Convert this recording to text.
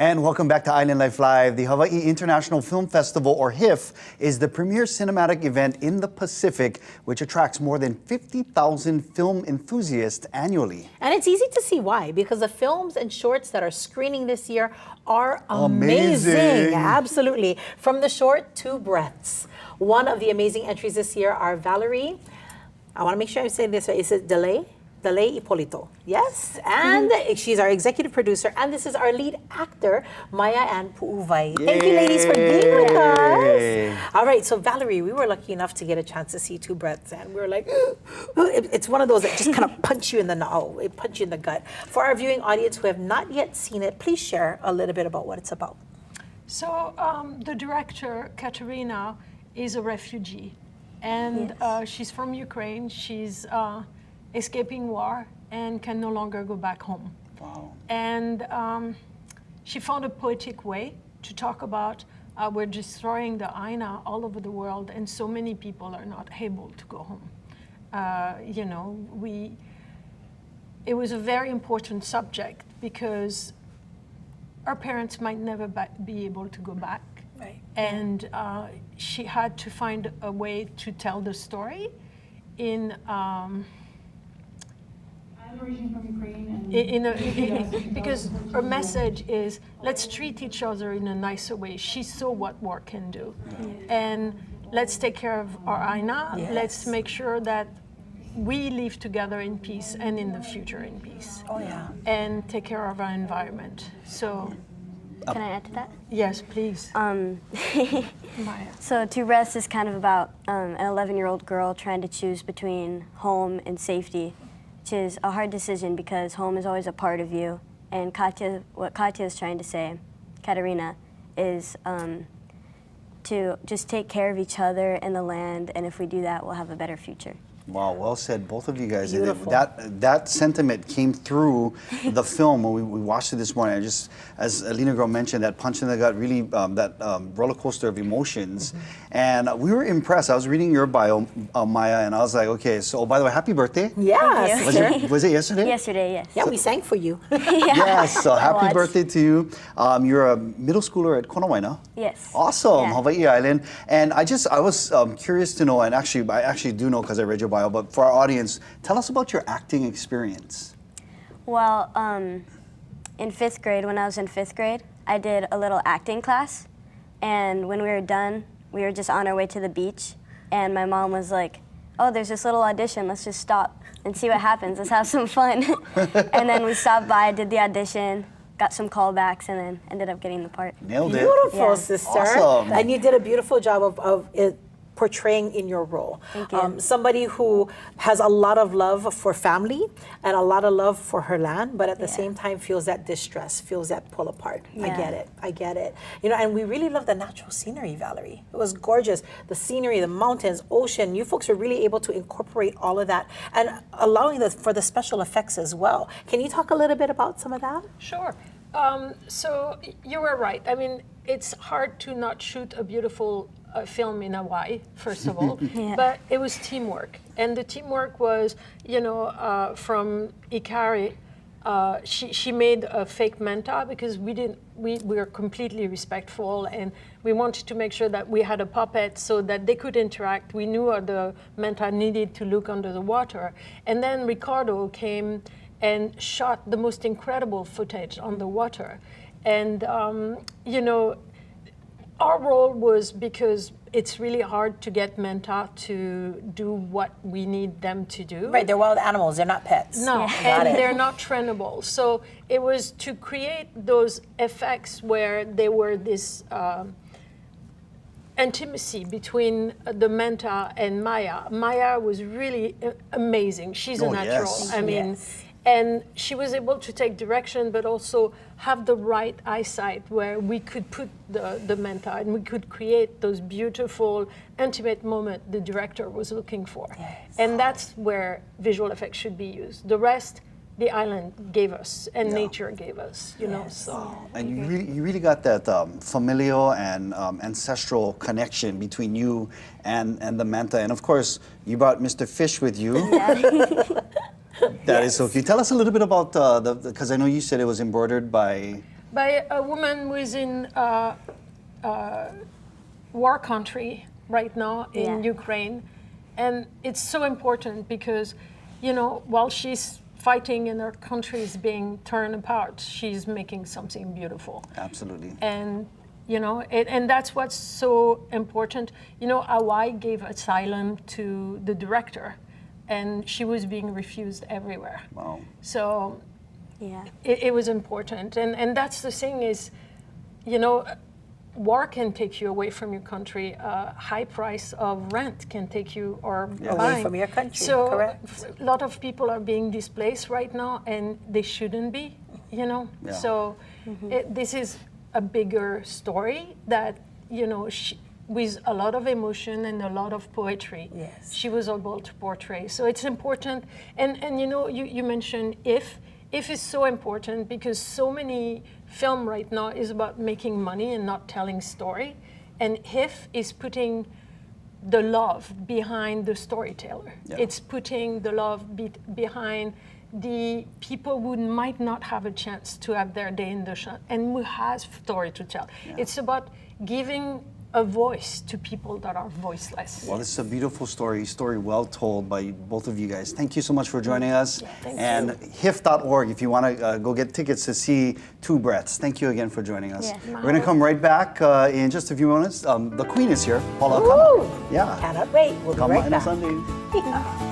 And welcome back to Island Life Live. The Hawai'i International Film Festival, or HIFF, is the premier cinematic event in the Pacific, which attracts more than 50,000 film enthusiasts annually. And it's easy to see why, because the films and shorts that are screening this year are amazing. Absolutely. From the short to breaths. One of the amazing entries this year are Valerie, I want to make sure I say this right, is it Delahaye-Ippolito, yes? And she's our executive producer, and this is our lead actor, Maia Ann Puuwai. Thank you, ladies, for being with us. All right, so Valerie, we were lucky enough to get a chance to see Two Breaths, and we were like, it's one of those that just kind of punch you in the punch you in the gut. For our viewing audience who have not yet seen it, please share a little bit about what it's about. So the director, Katerina, is a refugee, and she's from Ukraine. She's escaping war and can no longer go back home. Wow. And she found a poetic way to talk about we're destroying the Aina all over the world, and so many people are not able to go home. You know, it was a very important subject because our parents might never be able to go back. Right. And she had to find a way to tell the story in Originally from Ukraine, because her message is, let's treat each other in a nicer way. She saw what war can do. And let's take care of our Aina. Let's make sure that we live together in peace and in the future in peace. Oh, yeah. And take care of our environment. So, can I add to that? yes, please. So Two Breaths is kind of about an 11-year-old girl trying to choose between home and safety, which is a hard decision because home is always a part of you. And what Katya is trying to say, Katerina, is to just take care of each other and the land, and if we do that, we'll have a better future. Wow, well said, both of you guys. Beautiful. That sentiment came through the film when we watched it this morning. I just, as Alina Girl mentioned, that punch in the gut, really that roller coaster of emotions. And we were impressed. I was reading your bio, Maya, and I was like, okay, so, by the way, happy birthday. Yes. Was it yesterday? Yesterday, yes. Yeah, we sang for you. Yes, so happy birthday to you. You're a middle schooler at Konawaina. Yes. Awesome, Yeah. Hawaii Island. And I was curious to know, and I actually do know because I read your bio, but for our audience, tell us about your acting experience. Well, in 5th grade, when I was in 5th grade, I did a little acting class. And when we were done, we were just on our way to the beach. And my mom was like, oh, there's this little audition. Let's just stop and see what happens. Let's have some fun. And then we stopped by, did the audition, got some callbacks, and then ended up getting the part. Nailed it. Beautiful, Yeah. sister. Awesome. And you did a beautiful job of it portraying in your role. Thank you. Somebody who has a lot of love for family and a lot of love for her land, but at the same time feels that distress, feels that pull apart. I get it. You know, and we really love the natural scenery, Valerie. It was gorgeous. The scenery, the mountains, ocean, you folks were really able to incorporate all of that and allowing for the special effects as well. Can you talk a little bit about some of that? Sure. So you were right. I mean, it's hard to not shoot a beautiful film in Hawaii, first of all, but it was teamwork. And the teamwork was, you know, from Ikari, she made a fake manta because we were completely respectful, and we wanted to make sure that we had a puppet so that they could interact. We knew how the manta needed to look under the water. And then Ricardo came and shot the most incredible footage on the water. And, you know, our role was because it's really hard to get manta to do what we need them to do. Right, they're wild animals, they're not pets. No, and they're not trainable. So it was to create those effects where there were this intimacy between the manta and Maia. Maia was really amazing. She's a natural. Yes. I mean, and she was able to take direction, but also have the right eyesight where we could put the manta and we could create those beautiful, intimate moments the director was looking for. And that's where visual effects should be used. The rest, the island gave us and nature gave us, you know. So. And you really got that familial and ancestral connection between you and the manta. And of course, you brought Mr. Fish with you. That is so cute. Tell us a little bit about because I know you said it was embroidered by by a woman who is in war country right now in Ukraine. And it's so important because, you know, while she's fighting and her country is being torn apart, she's making something beautiful. Absolutely. And, you know, and that's what's so important. You know, Hawaii gave asylum to the director, and she was being refused everywhere. Wow. So Yeah. it was important. And that's the thing is, you know, war can take you away from your country. High price of rent can take you or Away buying. from your country, So correct. a lot of people are being displaced right now, and they shouldn't be, you know. Yeah. So this is a bigger story that, you know, with a lot of emotion and a lot of poetry, Yes. she was able to portray. So it's important. And you know, you mentioned HIFF. HIFF is so important because so many film right now is about making money and not telling story. And HIFF is putting the love behind the storyteller. Yeah. It's putting the love behind the people who might not have a chance to have their day in the sun and who has story to tell. Yeah. It's about giving a voice to people that are voiceless. Well, this is a beautiful story well told by both of you guys. Thank you so much for joining us. thank and HIFF.org if you want to go get tickets to see Two Breaths. Thank you again for joining us. Yeah. We're going to come right back in just a few minutes. The Queen is here, Paula. Woo! Yeah. Cannot wait. We'll be Come right on back. Sunday.